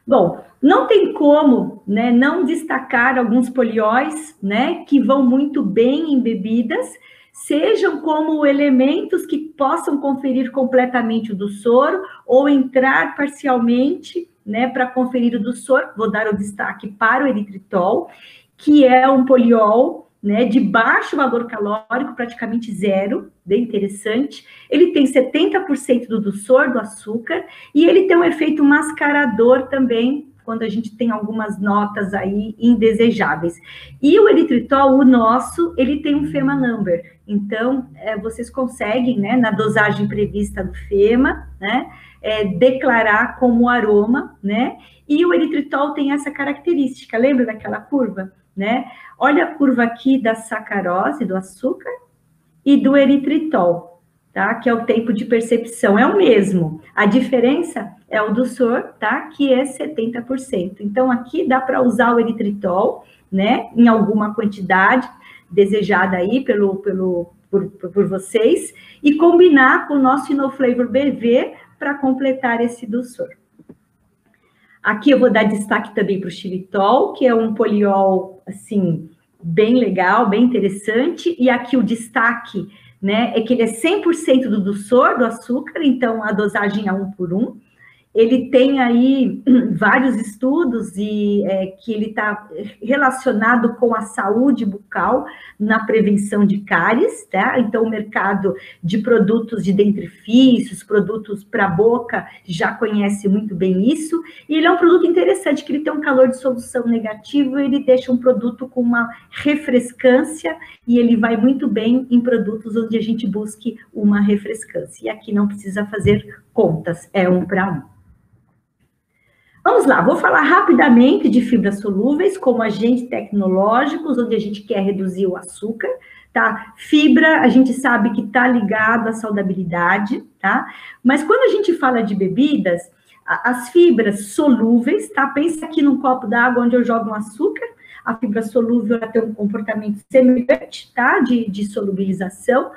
Speaker 2: Bom, não tem como, né, não destacar alguns polióis, né, que vão muito bem em bebidas, sejam como elementos que possam conferir completamente o dulçor ou entrar parcialmente, né, para conferir o dulçor. Vou dar o destaque para o eritritol, que é um poliol, né, de baixo valor calórico, praticamente zero, bem interessante. Ele tem 70% do dulçor do açúcar e ele tem um efeito mascarador também, quando a gente tem algumas notas aí indesejáveis. E o eritritol, o nosso, ele tem um FEMA number. Então, vocês conseguem, né, na dosagem prevista do FEMA, né, declarar como aroma, né? E o eritritol tem essa característica, lembra daquela curva? Né? Olha a curva aqui da sacarose, do açúcar, e do eritritol, tá? Que é o tempo de percepção, é o mesmo. A diferença é o dulçor, tá? Que é 70%. Então, aqui dá para usar o eritritol, né? Em alguma quantidade desejada aí por vocês, e combinar com o nosso InnoFlavor BV para completar esse dulçor. Aqui eu vou dar destaque também para o xilitol, que é um poliol, assim, bem legal, bem interessante. E aqui o destaque, né, é que ele é 100% do dulçor do açúcar, então a dosagem é 1 por 1. Ele tem aí vários estudos e que ele está relacionado com a saúde bucal na prevenção de cáries, tá? Então, o mercado de produtos de dentifrícios, produtos para a boca, já conhece muito bem isso. E ele é um produto interessante, que ele tem um calor de solução negativo, ele deixa um produto com uma refrescância e ele vai muito bem em produtos onde a gente busque uma refrescância. E aqui não precisa fazer contas, é 1 para 1. Vamos lá, vou falar rapidamente de fibras solúveis como agentes tecnológicos, onde a gente quer reduzir o açúcar, tá? Fibra, a gente sabe que está ligado à saudabilidade, tá? Mas quando a gente fala de bebidas, as fibras solúveis, tá? Pensa aqui num copo d'água onde eu jogo um açúcar, a fibra solúvel ela tem um comportamento semelhante, tá? De solubilização.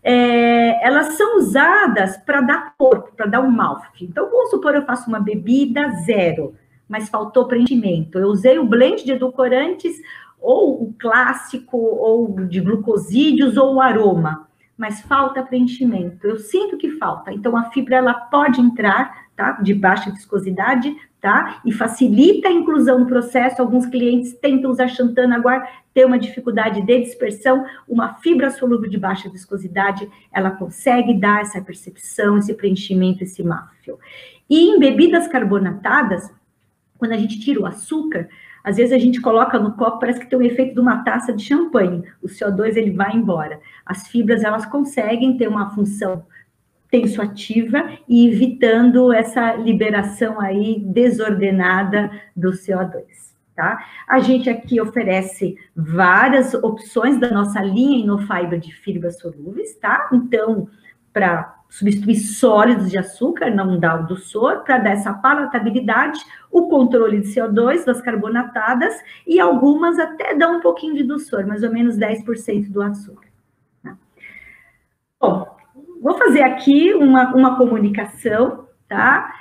Speaker 2: Elas são usadas para dar corpo, para dar um mouthfeel. Então, vamos supor, eu faço uma bebida zero, mas faltou preenchimento. Eu usei o blend de edulcorantes, ou o clássico, ou de glucosídeos, ou o aroma, mas falta preenchimento. Eu sinto que falta. Então, a fibra, ela pode entrar, tá? De baixa viscosidade, tá? E facilita a inclusão no processo. Alguns clientes tentam usar xantana aguar, ter uma dificuldade de dispersão. Uma fibra solúvel de baixa viscosidade, ela consegue dar essa percepção, esse preenchimento, esse mouthfeel. E em bebidas carbonatadas, quando a gente tira o açúcar, às vezes a gente coloca no copo, parece que tem o efeito de uma taça de champanhe. O CO2, ele vai embora. As fibras, elas conseguem ter uma função tensoativa e evitando essa liberação aí desordenada do CO2, tá? A gente aqui oferece várias opções da nossa linha InnoFiber de fibras solúveis, tá? Então, para substituir sólidos de açúcar, não dá o doçor, para dar essa palatabilidade, o controle de CO2 das carbonatadas, e algumas até dão um pouquinho de doçor, mais ou menos 10% do açúcar. Tá? Bom, vou fazer aqui uma comunicação, tá?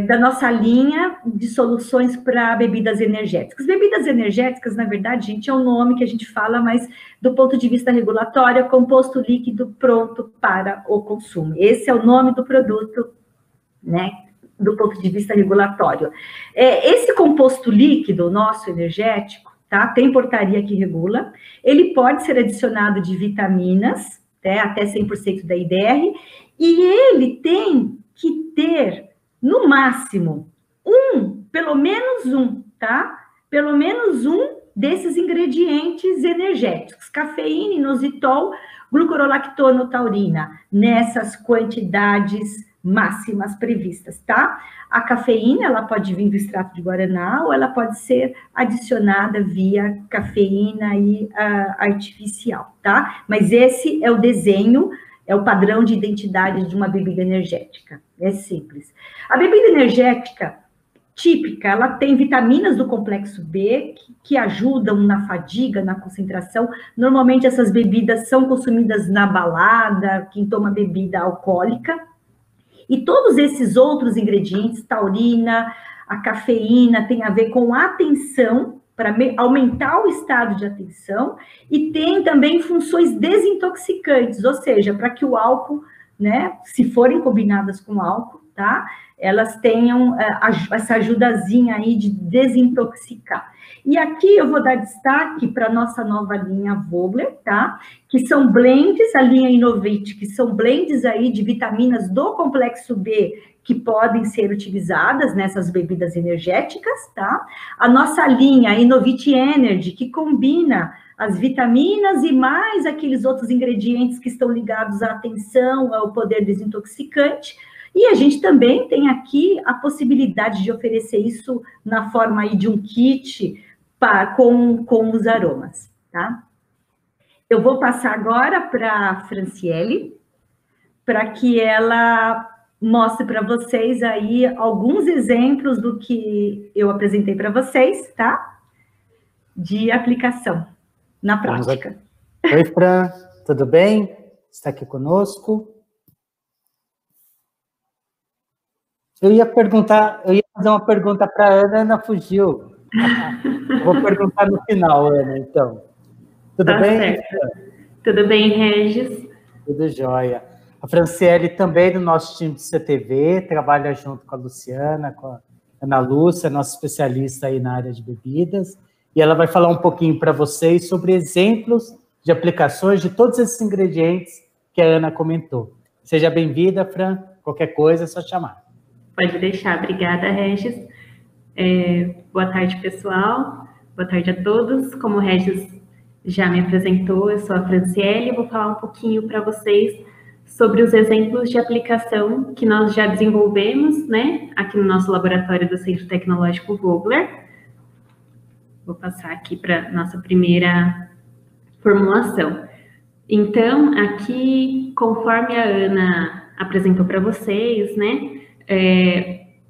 Speaker 2: Da nossa linha de soluções para bebidas energéticas. Bebidas energéticas, na verdade, gente, é um nome que a gente fala, mas do ponto de vista regulatório, é composto líquido pronto para o consumo. Esse é o nome do produto, né? Do ponto de vista regulatório. Esse composto líquido, nosso energético, tá? Tem portaria que regula. Ele pode ser adicionado de vitaminas, até 100% da IDR, e ele tem que ter, no máximo, pelo menos um, tá? Pelo menos um desses ingredientes energéticos, cafeína, inositol, glucorolactona, taurina, nessas quantidades máximas previstas, tá? A cafeína, ela pode vir do extrato de guaraná, ou ela pode ser adicionada via cafeína artificial, tá? Mas esse é o desenho, é o padrão de identidade de uma bebida energética. É simples. A bebida energética típica, ela tem vitaminas do complexo B que ajudam na fadiga, na concentração. Normalmente essas bebidas são consumidas na balada, quem toma bebida alcoólica. E todos esses outros ingredientes, taurina, a cafeína, tem a ver com a atenção, para aumentar o estado de atenção, e tem também funções desintoxicantes, ou seja, para que o álcool, né, se forem combinadas com álcool, tá, elas tenham essa ajudazinha aí de desintoxicar. E aqui eu vou dar destaque para a nossa nova linha Vogler, tá, que são blends, a linha Innovate, que são blends aí de vitaminas do complexo B, que podem ser utilizadas nessas bebidas energéticas, tá? A nossa linha Innovate Energy, que combina as vitaminas e mais aqueles outros ingredientes que estão ligados à atenção, ao poder desintoxicante. E a gente também tem aqui a possibilidade de oferecer isso na forma aí de um kit com os aromas, tá? Eu vou passar agora para a Franciele, para que ela mostre para vocês aí alguns exemplos do que eu apresentei para vocês, tá? De aplicação na prática.
Speaker 1: Oi, Fran, tudo bem? Está aqui conosco? Eu ia fazer uma pergunta para a Ana, Ana fugiu. Vou perguntar no final, Ana, então. Tudo bem?
Speaker 3: Certo. Tudo bem, Regis?
Speaker 1: Tudo jóia. A Franciele também do nosso time de CTV, trabalha junto com a Luciana, com a Ana Lúcia, nossa especialista aí na área de bebidas, e ela vai falar um pouquinho para vocês sobre exemplos de aplicações de todos esses ingredientes que a Ana comentou. Seja bem-vinda, Fran, qualquer coisa é só chamar.
Speaker 3: Pode deixar, obrigada, Regis. Boa tarde, pessoal, boa tarde a todos. Como o Regis já me apresentou, eu sou a Franciele, vou falar um pouquinho para vocês sobre os exemplos de aplicação que nós já desenvolvemos, né, aqui no nosso laboratório do Centro Tecnológico Vogler. Vou passar aqui para nossa primeira formulação. Então, aqui, conforme a Ana apresentou para vocês, né,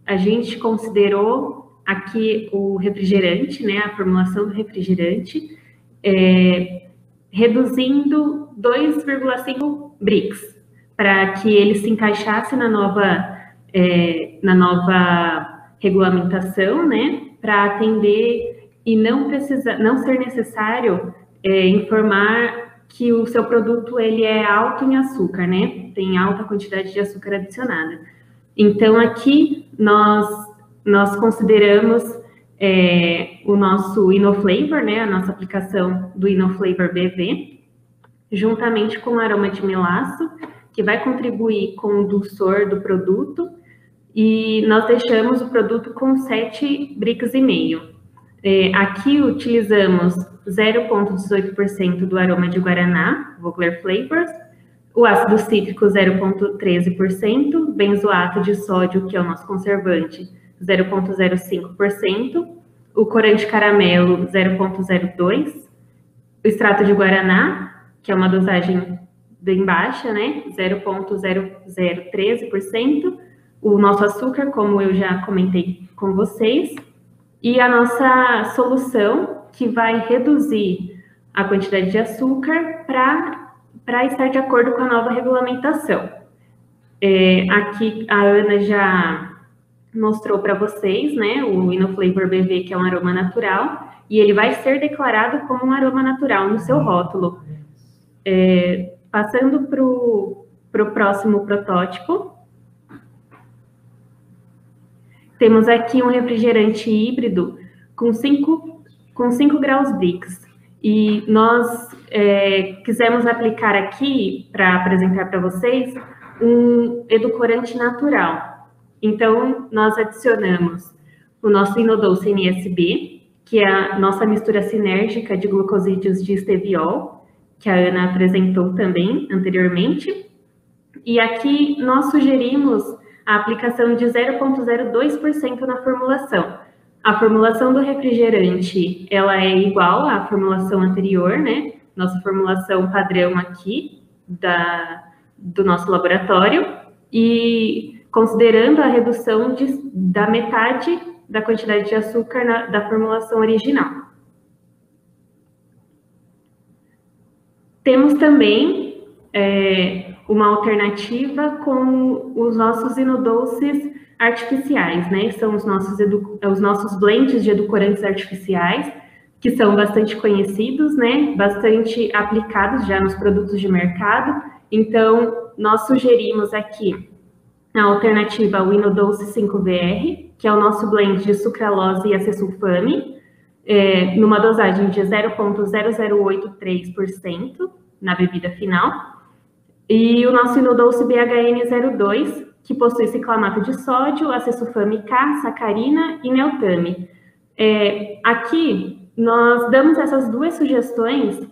Speaker 3: a gente considerou aqui o refrigerante, né, a formulação do refrigerante, reduzindo 2,5 BRICS, para que ele se encaixasse na nova regulamentação, né, para atender e não ser necessário informar que o seu produto ele é alto em açúcar, né, tem alta quantidade de açúcar adicionada. Então, aqui nós consideramos o nosso InnoFlavor, né, a nossa aplicação do InnoFlavor BV, juntamente com o aroma de melaço, que vai contribuir com o dulçor do produto, e nós deixamos o produto com 7,5 BRICS. Aqui utilizamos 0,18% do aroma de guaraná, Vogler Flavors, o ácido cítrico 0,13%, benzoato de sódio, que é o nosso conservante, 0,05%, o corante caramelo 0,02%, o extrato de guaraná, que é uma dosagem bem baixa, né, 0,0013%, o nosso açúcar, como eu já comentei com vocês, e a nossa solução, que vai reduzir a quantidade de açúcar para estar de acordo com a nova regulamentação. Aqui a Ana já mostrou para vocês, né, o InnoFlavor BV, que é um aroma natural, e ele vai ser declarado como um aroma natural no seu rótulo. Passando para o próximo protótipo, temos aqui um refrigerante híbrido com 5 graus BRICS. E nós quisemos aplicar aqui, para apresentar para vocês, um edulcorante natural. Então, nós adicionamos o nosso InnoDulce NSB, que é a nossa mistura sinérgica de glucosídeos de esteviol, que a Ana apresentou também anteriormente. E aqui nós sugerimos a aplicação de 0,02% na formulação. A formulação do refrigerante, ela é igual à formulação anterior, né? Nossa formulação padrão aqui do nosso laboratório, e considerando a redução da metade da quantidade de açúcar da formulação original. Temos também uma alternativa com os nossos InnoDulces artificiais, né? São os nossos blends de edulcorantes artificiais, que são bastante conhecidos, né? Bastante aplicados já nos produtos de mercado. Então, nós sugerimos aqui a alternativa ao InnoDulce 5VR, que é o nosso blend de sucralose e acesulfame, numa dosagem de 0,0083% na bebida final. E o nosso InnoDulce BHN02, que possui ciclamato de sódio, acesulfame K, sacarina e neotame. Aqui, nós damos essas duas sugestões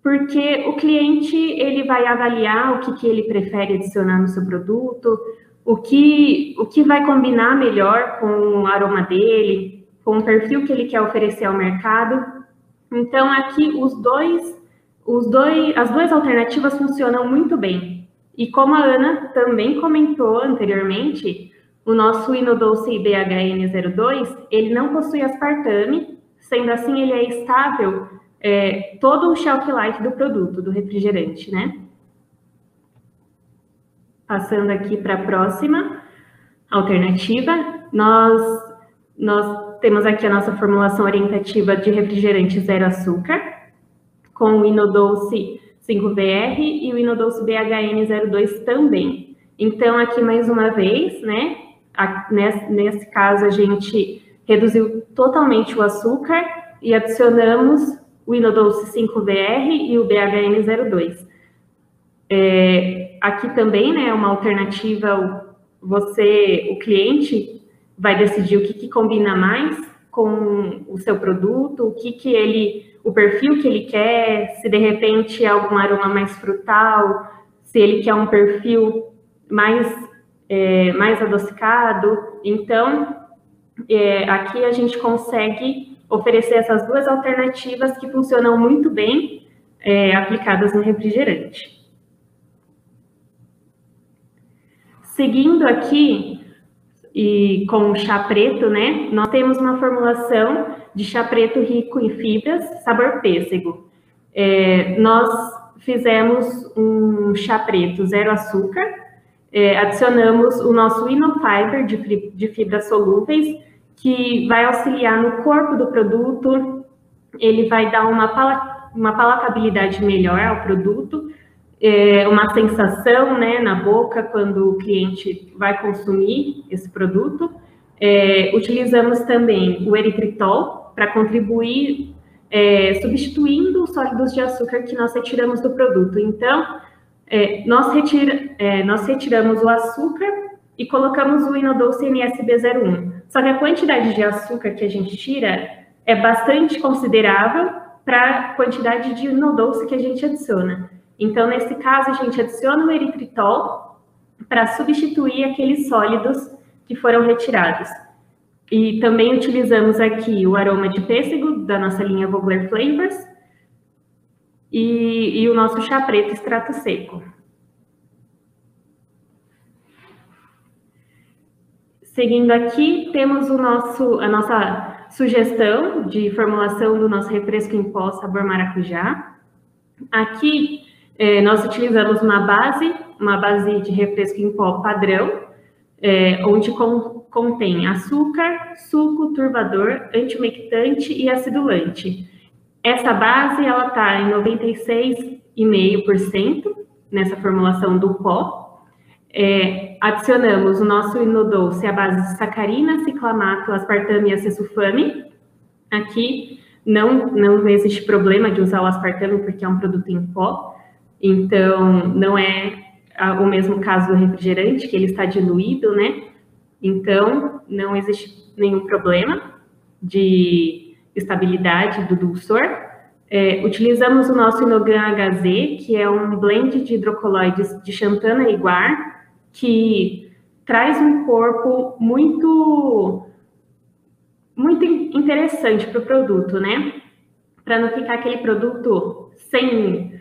Speaker 3: porque o cliente ele vai avaliar o que ele prefere adicionar no seu produto, o que vai combinar melhor com o aroma dele, com o perfil que ele quer oferecer ao mercado. Então, aqui, as duas alternativas funcionam muito bem. E como a Ana também comentou anteriormente, o nosso InnoDulce BHN02, ele não possui aspartame, sendo assim ele é estável todo o shelf life do produto, do refrigerante, né? Passando aqui para a próxima alternativa, nós temos aqui a nossa formulação orientativa de refrigerante zero açúcar, com o InnoDulce 5VR e o InnoDulce BHN02 também. Então, aqui mais uma vez, né, nesse caso a gente reduziu totalmente o açúcar e adicionamos o InnoDulce 5VR e o BHN02. Aqui também, né, é uma alternativa, o cliente vai decidir o que combina mais com o seu produto, o perfil que ele quer, se de repente é algum aroma mais frutal, se ele quer um perfil mais adocicado. Então, aqui a gente consegue oferecer essas duas alternativas que funcionam muito bem aplicadas no refrigerante. Seguindo aqui, e com chá preto, né? Nós temos uma formulação de chá preto rico em fibras, sabor pêssego. Nós fizemos um chá preto zero açúcar, adicionamos o nosso Inofiber de fibras solúveis, que vai auxiliar no corpo do produto, ele vai dar uma palatabilidade melhor ao produto, uma sensação, né, na boca quando o cliente vai consumir esse produto. Utilizamos também o eritritol para contribuir, substituindo os sólidos de açúcar que nós retiramos do produto. Então, nós retiramos o açúcar e colocamos o Inodouce NSB01. Só que a quantidade de açúcar que a gente tira é bastante considerável para a quantidade de Inodouce que a gente adiciona. Então, nesse caso, a gente adiciona o eritritol para substituir aqueles sólidos que foram retirados. E também utilizamos aqui o aroma de pêssego da nossa linha Vogler Flavors e o nosso chá preto extrato seco. Seguindo aqui, temos a nossa sugestão de formulação do nosso refresco em pó sabor maracujá. Aqui, nós utilizamos uma base de refresco em pó padrão, onde contém açúcar, suco, turvador, antiumectante e acidulante. Essa base, ela está em 96,5% nessa formulação do pó. Adicionamos o nosso Inodouce à base de sacarina, ciclamato, aspartame e acesulfame. Aqui não existe problema de usar o aspartame porque é um produto em pó, então não é o mesmo caso do refrigerante, que ele está diluído, né? Então não existe nenhum problema de estabilidade do dulçor. Utilizamos o nosso Inogan HZ, que é um blend de hidrocoloides de xantana e guar, que traz um corpo muito interessante para o produto, né? Para não ficar aquele produto sem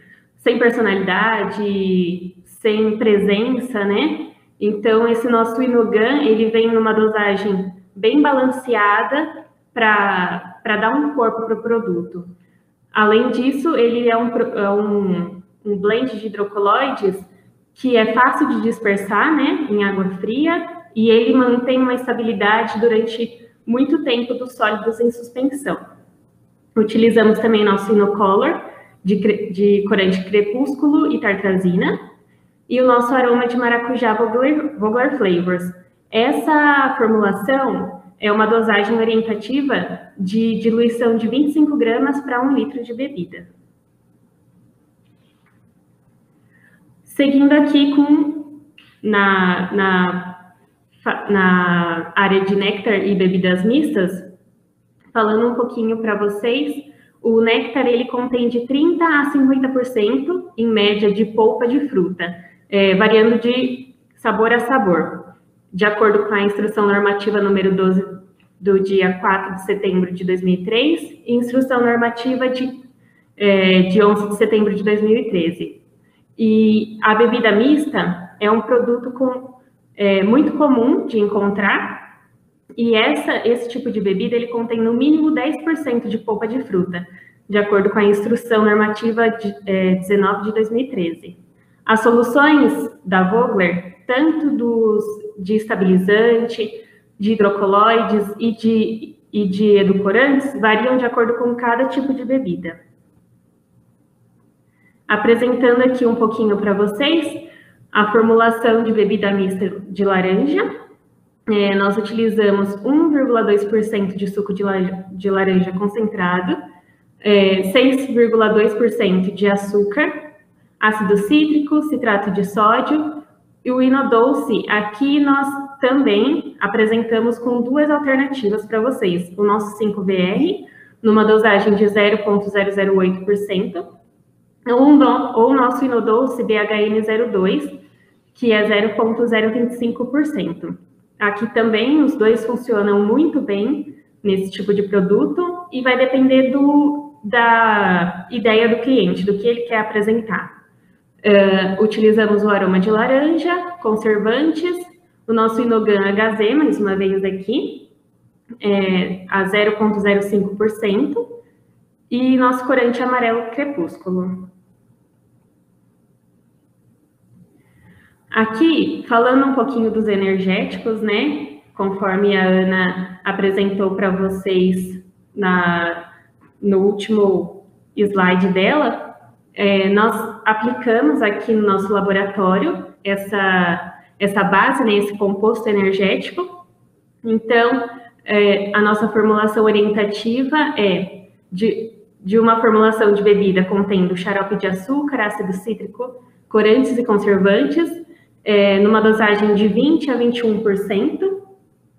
Speaker 3: personalidade, sem presença, né? Então, esse nosso Inogan, ele vem numa dosagem bem balanceada para dar um corpo para o produto. Além disso, ele é um blend de hidrocoloides que é fácil de dispersar, né, em água fria, e ele mantém uma estabilidade durante muito tempo dos sólidos em suspensão. Utilizamos também nosso Inocolor, de corante crepúsculo e tartrazina, e o nosso aroma de maracujá Vogler Flavors. Essa formulação é uma dosagem orientativa de diluição de 25 gramas para 1 litro de bebida. Seguindo aqui na área de néctar e bebidas mistas, falando um pouquinho para vocês, o néctar ele contém de 30% a 50% em média de polpa de fruta, variando de sabor a sabor, de acordo com a instrução normativa número 12 do dia 4 de setembro de 2003 e instrução normativa de 11 de setembro de 2013. E a bebida mista é um produto muito comum de encontrar, e esse tipo de bebida ele contém no mínimo 10% de polpa de fruta, de acordo com a instrução normativa 19 de 2013. As soluções da Vogler, tanto de estabilizante, de hidrocoloides e de edulcorantes, variam de acordo com cada tipo de bebida. Apresentando aqui um pouquinho para vocês a formulação de bebida mista de laranja. Nós utilizamos 1,2% de suco de laranja concentrado, 6,2% de açúcar, ácido cítrico, citrato de sódio e o Inodouce. Aqui nós também apresentamos com duas alternativas para vocês. O nosso 5BR, numa dosagem de 0,008%, ou o nosso Inodouce BHN02, que é 0,025%. Aqui também os dois funcionam muito bem nesse tipo de produto e vai depender da ideia do cliente, do que ele quer apresentar. Utilizamos o aroma de laranja, conservantes, o nosso Inogan HZ, mais uma vez aqui, a 0,05%, e nosso corante amarelo crepúsculo. Aqui, falando um pouquinho dos energéticos, né, conforme a Ana apresentou para vocês no último slide dela, nós aplicamos aqui no nosso laboratório essa base, né, esse composto energético. Então, a nossa formulação orientativa é de uma formulação de bebida contendo xarope de açúcar, ácido cítrico, corantes e conservantes, numa dosagem de 20% a 21%,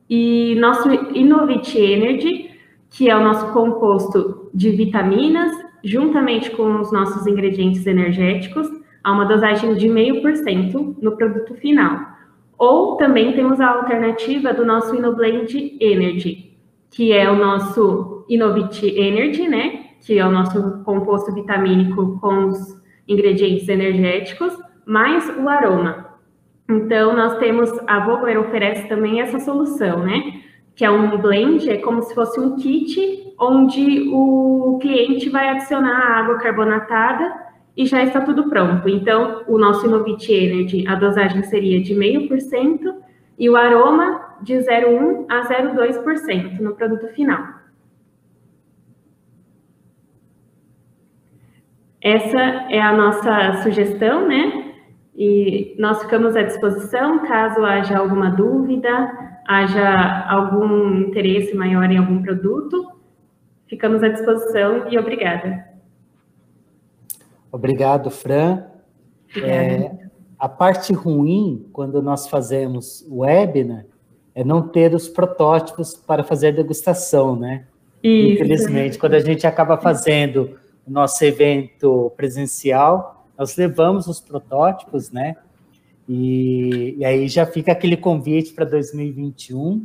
Speaker 3: e nosso Innovit Energy, que é o nosso composto de vitaminas, juntamente com os nossos ingredientes energéticos, a uma dosagem de 0,5% no produto final. Ou também temos a alternativa do nosso InnoBlend Energy, que é o nosso Innovit Energy, né, que é o nosso composto vitamínico com os ingredientes energéticos, mais o aroma. Então, nós temos, a Vogler oferece também essa solução, né? Que é um blend, é como se fosse um kit, onde o cliente vai adicionar a água carbonatada e já está tudo pronto. Então, o nosso Innovit Energy, a dosagem seria de 0,5% e o aroma de 0,1% a 0,2% no produto final. Essa é a nossa sugestão, né? E nós ficamos à disposição caso haja alguma dúvida, haja algum interesse maior em algum produto. Ficamos à disposição e obrigada.
Speaker 1: Obrigado, Fran. A parte ruim, quando nós fazemos webinar, é não ter os protótipos para fazer degustação, né? Isso. Infelizmente, quando a gente acaba fazendo o nosso evento presencial, nós levamos os protótipos, né? E aí já fica aquele convite para 2021,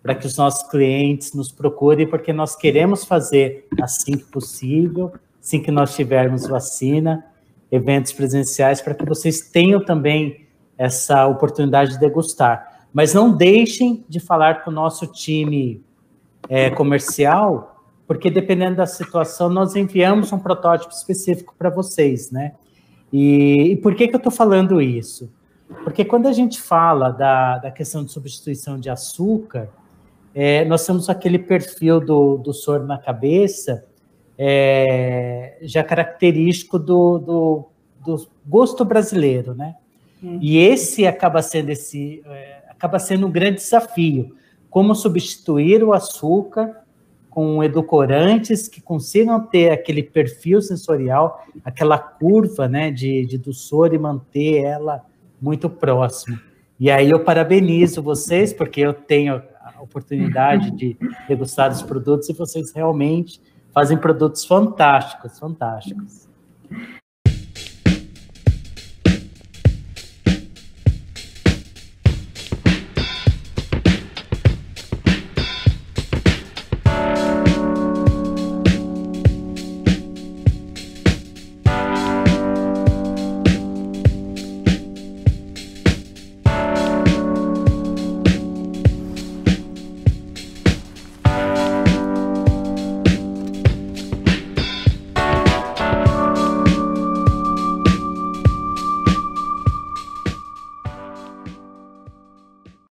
Speaker 1: para que os nossos clientes nos procurem, porque nós queremos fazer assim que possível, assim que nós tivermos vacina, eventos presenciais, para que vocês tenham também essa oportunidade de degustar. Mas não deixem de falar com o nosso time comercial, porque dependendo da situação, nós enviamos um protótipo específico para vocês, né? E por que eu estou falando isso? Porque quando a gente fala da questão de substituição de açúcar, nós temos aquele perfil do soro na cabeça, já característico do gosto brasileiro, né? E esse acaba sendo um grande desafio, como substituir o açúcar com edulcorantes que consigam ter aquele perfil sensorial, aquela curva, né, do soro e manter ela muito próximo. E aí eu parabenizo vocês, porque eu tenho a oportunidade de degustar os produtos e vocês realmente fazem produtos fantásticos, fantásticos.